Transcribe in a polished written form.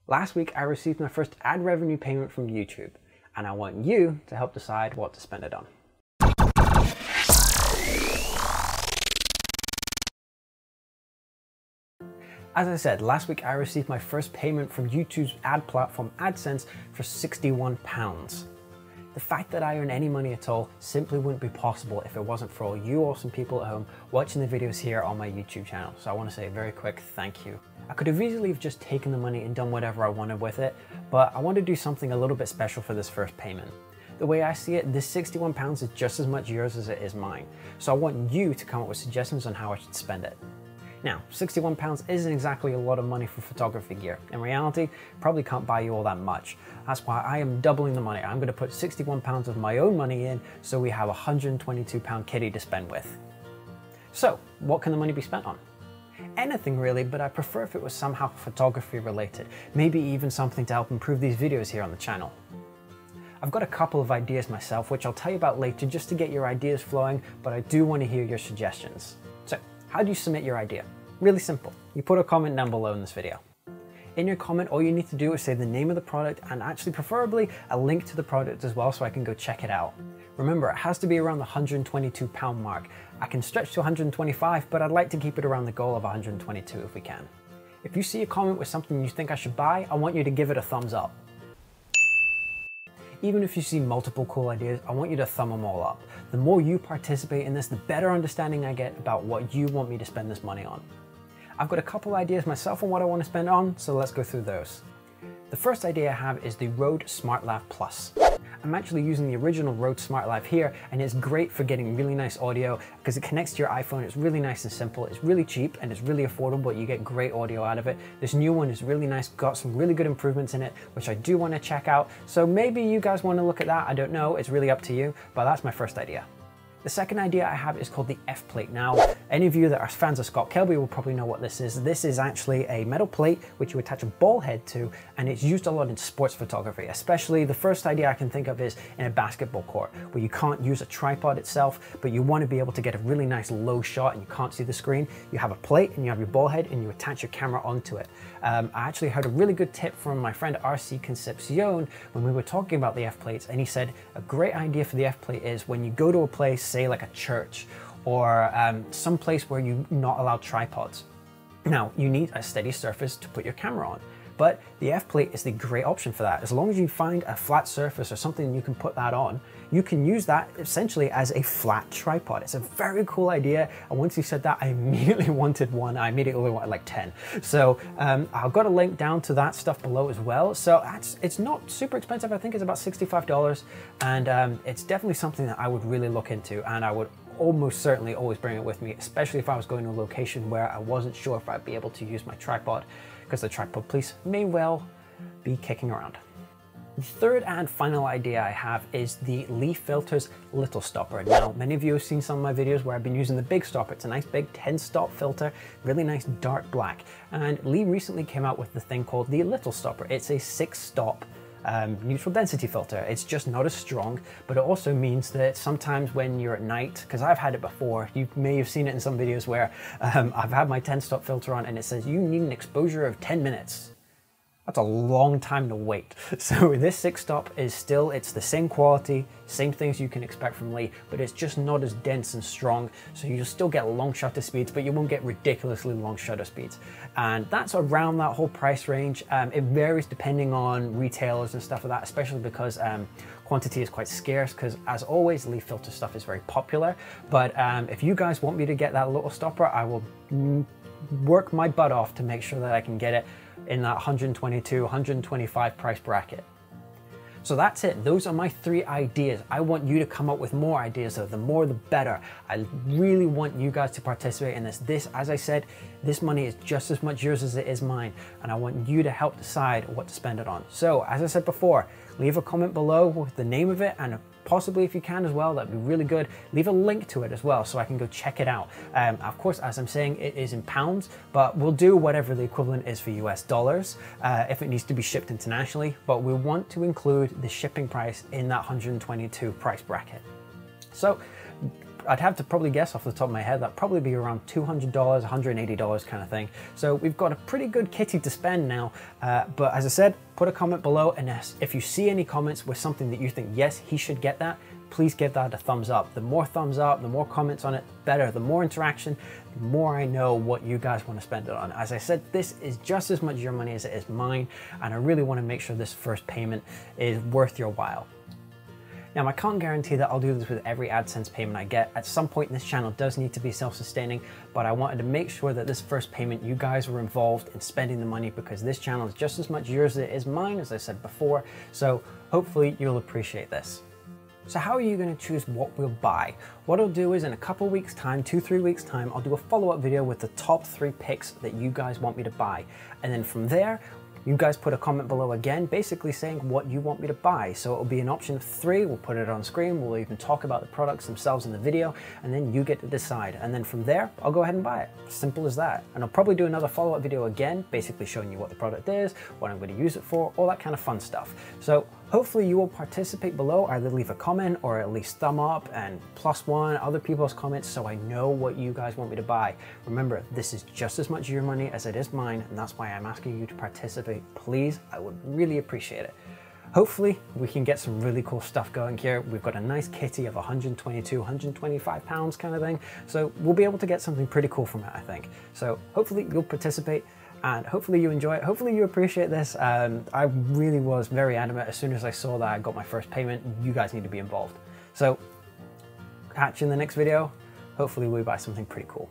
Last week, I received my first ad revenue payment from YouTube, and I want you to help decide what to spend it on. As I said, last week I received my first payment from YouTube's ad platform AdSense for £61. The fact that I earn any money at all simply wouldn't be possible if it wasn't for all you awesome people at home watching the videos here on my YouTube channel. So I want to say a very quick thank you. I could have easily have just taken the money and done whatever I wanted with it, but I want to do something a little bit special for this first payment. The way I see it, this £61 is just as much yours as it is mine. So I want you to come up with suggestions on how I should spend it. Now, £61 isn't exactly a lot of money for photography gear. In reality, probably can't buy you all that much. That's why I am doubling the money. I'm going to put £61 of my own money in, so we have a £122 kitty to spend with. So, what can the money be spent on? Anything really, but I prefer if it was somehow photography related. Maybe even something to help improve these videos here on the channel. I've got a couple of ideas myself, which I'll tell you about later just to get your ideas flowing, but I do want to hear your suggestions. So, how do you submit your idea? Really simple. You put a comment down below in this video. In your comment, all you need to do is say the name of the product and actually preferably a link to the product as well so I can go check it out. Remember, it has to be around the £122 mark. I can stretch to 125, but I'd like to keep it around the goal of 122 if we can. If you see a comment with something you think I should buy, I want you to give it a thumbs up. Even if you see multiple cool ideas, I want you to thumb them all up. The more you participate in this, the better understanding I get about what you want me to spend this money on. I've got a couple ideas myself on what I want to spend on, so let's go through those. The first idea I have is the Rode SmartLav Plus. I'm actually using the original Rode SmartLav here, and it's great for getting really nice audio because it connects to your iPhone. It's really nice and simple. It's really cheap and it's really affordable. You get great audio out of it. This new one is really nice, got some really good improvements in it, which I do want to check out. So maybe you guys want to look at that. I don't know. It's really up to you, but that's my first idea. The second idea I have is called the F-plate. Now, any of you that are fans of Scott Kelby will probably know what this is. This is actually a metal plate which you attach a ball head to, and it's used a lot in sports photography. Especially the first idea I can think of is in a basketball court where you can't use a tripod itself, but you want to be able to get a really nice low shot and you can't see the screen. You have a plate and you have your ball head and you attach your camera onto it. I actually heard a really good tip from my friend RC Concepcion when we were talking about the F-plates, and he said a great idea for the F-plate is when you go to a place, say like a church or some place where you're not allowed tripods. Now, you need a steady surface to put your camera on, but the F-plate is the great option for that. As long as you find a flat surface or something you can put that on, you can use that essentially as a flat tripod. It's a very cool idea, and once you said that, I immediately wanted one. I immediately wanted like 10. So I've got a link down to that stuff below as well. So it's not super expensive. I think it's about $65, and it's definitely something that I would really look into, and I would almost certainly always bring it with me, especially if I was going to a location where I wasn't sure if I'd be able to use my tripod, because the tripod police may well be kicking around. The third and final idea I have is the Lee Filters Little Stopper. Now, many of you have seen some of my videos where I've been using the big stopper. It's a nice big 10-stop filter, really nice dark black. And Lee recently came out with the thing called the Little Stopper. It's a 6-stop neutral density filter. It's just not as strong, but it also means that sometimes when you're at night, because I've had it before, you may have seen it in some videos where I've had my 10-stop filter on and it says you need an exposure of 10 minutes. That's a long time to wait. So this 6-stop is still, it's the same quality, same things you can expect from Lee, but it's just not as dense and strong. So you'll still get long shutter speeds, but you won't get ridiculously long shutter speeds. And that's around that whole price range. It varies depending on retailers and stuff like that, especially because quantity is quite scarce, because as always, Lee filter stuff is very popular. But if you guys want me to get that little stopper, I will work my butt off to make sure that I can get it in that 122, 125 price bracket. So that's it. Those are my 3 ideas. I want you to come up with more ideas though. The more the better. I really want you guys to participate in this. As I said, this money is just as much yours as it is mine, and I want you to help decide what to spend it on. So as I said before, leave a comment below with the name of it, and possibly if you can as well, that'd be really good. Leave a link to it as well so I can go check it out. Of course, as I'm saying, it is in pounds, but we'll do whatever the equivalent is for US dollars if it needs to be shipped internationally, but we want to include the shipping price in that 122 price bracket. So I'd have to probably guess off the top of my head, that'd probably be around $200, $180 kind of thing. So we've got a pretty good kitty to spend now. But as I said, put a comment below, and if you see any comments with something that you think, yes, he should get that, please give that a thumbs up. The more thumbs up, the more comments on it, the better. The more interaction, the more I know what you guys want to spend it on. As I said, this is just as much your money as it is mine, and I really want to make sure this first payment is worth your while. Now, I can't guarantee that I'll do this with every AdSense payment I get. At some point, this channel does need to be self-sustaining, but I wanted to make sure that this first payment, you guys were involved in spending the money, because this channel is just as much yours as it is mine, as I said before. So hopefully you'll appreciate this. So how are you going to choose what we'll buy? What I'll do is in a couple weeks time, 2-3 weeks time, I'll do a follow-up video with the top 3 picks that you guys want me to buy. And then from there, you guys put a comment below again, basically saying what you want me to buy. So it'll be an option of 3, we'll put it on screen, we'll even talk about the products themselves in the video, and then you get to decide. And then from there, I'll go ahead and buy it. Simple as that. And I'll probably do another follow-up video again, basically showing you what the product is, what I'm going to use it for, all that kind of fun stuff. So hopefully you will participate below, either leave a comment or at least thumb up and +1 other people's comments so I know what you guys want me to buy. Remember, this is just as much your money as it is mine, and that's why I'm asking you to participate. Please, I would really appreciate it. Hopefully we can get some really cool stuff going here. We've got a nice kitty of 122, 125 pounds kind of thing. So we'll be able to get something pretty cool from it, I think. So hopefully you'll participate, and hopefully you enjoy it. Hopefully you appreciate this. I really was very adamant as soon as I saw that I got my first payment, you guys need to be involved. So catch you in the next video. Hopefully we buy something pretty cool.